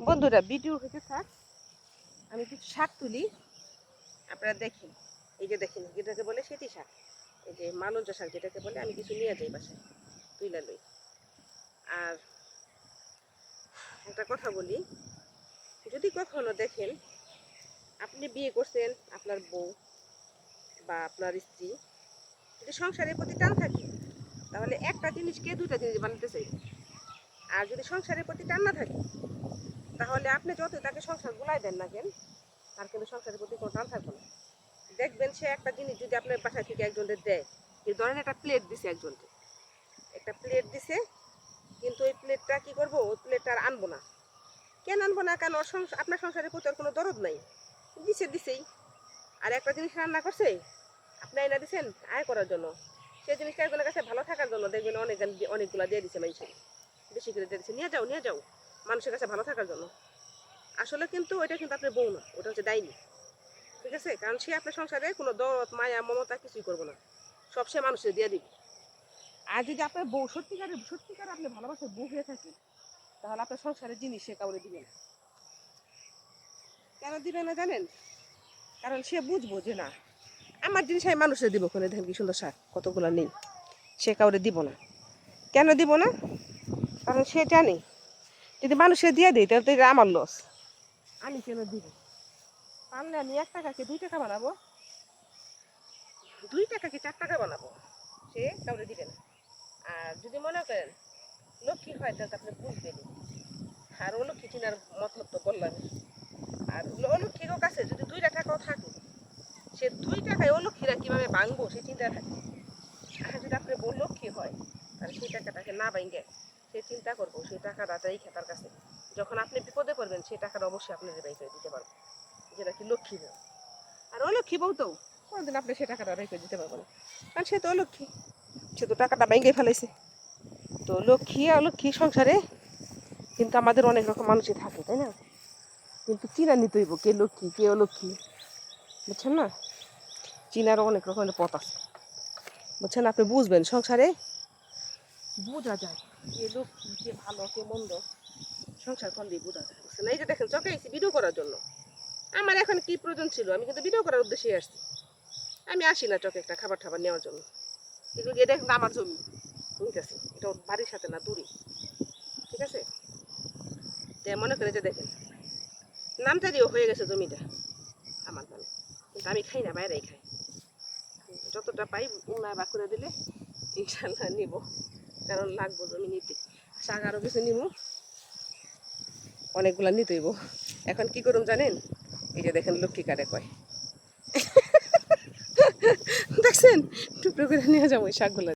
বন্ধুরা ভিডিও হইতে থাক, আমি কিছু শাক তুলি, আপনারা দেখেন। এই যে দেখেন, যেটাকে বলে সেটি শাক, এই যে মালঞ্চ শাক যেটাকে বলে, আমি কিছু নিয়ে যাই বাসায়, তুইলা লই। আর একটা কথা বলি, যদি কখনো দেখেন আপনি বিয়ে করছেন, আপনার বউ বা আপনার স্ত্রী যদি সংসারের প্রতি টান থাকে, তাহলে একটা জিনিসকে দুইটা জিনিস বানাতে চাইবে। আর যদি সংসারের প্রতি টান না থাকে, তাহলে আপনি যত তাকে সংসার গুলাই দেন না কেন, তার কিন্তু সংসারের প্রতি কোনো টান থাকবে না। দেখবেন সে একটা জিনিস যদি আপনার বাসা থেকে একজনের দেয়, এই ধরেন একটা প্লেট দিছে, একজনকে একটা প্লেট দিছে, কিন্তু ওই প্লেটটা কি করবো, ওই প্লেটটা আর আনবো না। কেন আনবো না? কেন? আপনার সংসারের প্রতি আর কোনো দরদ নাই, দিছেই। আর একটা জিনিস রান্না করছে, আপনি আইনা দিচ্ছেন আয় করার জন্য, সেই জিনিসটা একজনের কাছে ভালো থাকার জন্য, দেখবেন অনেকগুলা দিয়ে দিচ্ছে মানুষের, বেশি করে দিয়ে দিচ্ছে, নিয়ে যাও মানুষের কাছে ভালো থাকার জন্য। আসলে কিন্তু ওইটা কিন্তু আপনার বউ না, ওটা হচ্ছে ডাইনি, ঠিক আছে? কারণ সে আপনার সংসারে কোনো দরদ মায়া মমতা কিছুই করবো না, সব সে মানুষের দিয়ে দিবে। আর যদি আপনার বউ সত্যিকারে আপনি ভালোবাসার বউ হয়ে থাকে, তাহলে আপনার সংসারের জিনিস সে কাউরে দিবে না। কেন দিবে না জানেন? কারণ সে বুঝবো যে না, আমার জিনিস আমি মানুষের দিব, কোনে দেখেন কি সুন্দর শাক কতগুলো নেই, সে কাউরে দিব না। কেন দিব না? কারণ সে জানে যদি মানুষে দিয়ে দিই তাহলে তো এটা আমার লস, আমি কেন দিব? পারলে আমি 1 টাকাকে 2 টাকা বানাবো, 2 টাকাকে 4 টাকা বানাবো, সে কাউরে দিবে না। আর যদি মনে করেন লক্ষ্মী হয়, তাহলে আপনি বুঝবেন। আর অলক্ষ্মী চিনার মতলব তো বললাম। আর অলক্ষ্মীর কাছে যদি 2 টাকাও থাকে, সে 2 টাকায় অলক্ষ্মীরা কিভাবে ভাঙবো সে চিন্তা থাকে। আর যদি আপনি বউ লক্ষ্মী হয়, তাহলে সেই টাকাটাকে না ভাঙে সে চিন্তা করবো, সেই টাকাটা রেখে তার কাছে যখন আপনি বিপদে পড়বেন, সেই টাকাটা অবশ্যই আপনি রেখে দিতে পারবো, যেটা কি লক্ষ্মী বউ। আর অলক্ষ্মী বউ তো কোনোদিন আপনি সেই টাকাটা রেখে দিতে পারবো না, কারণ সে তো অলক্ষ্মী, সে তো টাকাটা ভেঙে ফেলেছে। তো লক্ষ্মী অলক্ষ্মী সংসারে কিন্তু আমাদের অনেক রকম মানুষই থাকে, তাই না? কিন্তু চিনা নিতে হইব কে লক্ষ্মী কে অলক্ষ্মী, বুঝছেন না? চিনারও অনেক রকমের পথ আছে, বুঝছেন? আপনি বুঝবেন, সংসারে বোঝা যায় কে লক্ষ্মী কে ভালো কে মন্দ, সংসার করলেই বোঝা যায়, বুঝছেন? এই যে দেখেন, চকে আইসি ভিডিও করার জন্য, আমার এখন কি প্রয়োজন ছিল? আমি কিন্তু ভিডিও করার উদ্দেশ্যে আসছি, আমি আসি না চকে একটা খাবার টাবার নেওয়ার জন্য। কিন্তু এটা কিন্তু আমার জমি, ঠিক আছে? এটা বাড়ির সাথে না, দূরে, ঠিক আছে? মনে করে যে দেখেন, নামতারিও হয়ে গেছে জমিটা আমার নামে, কিন্তু আমি খাই না, বাইরেই খাই। যতটা পাই উন্নয় বা করে দিলে ইনশাল্লাহ নিব, কারণ লাগবো জমি নিতে। শাক আরও কিছু নিব, অনেকগুলা নিতে হইব। এখন কি করুন জানেন? এই যে দেখেন লক্ষ্মী কারে কয়, দেখছেন? টুকরো করে নিয়ে যাবো ওই শাকগুলো।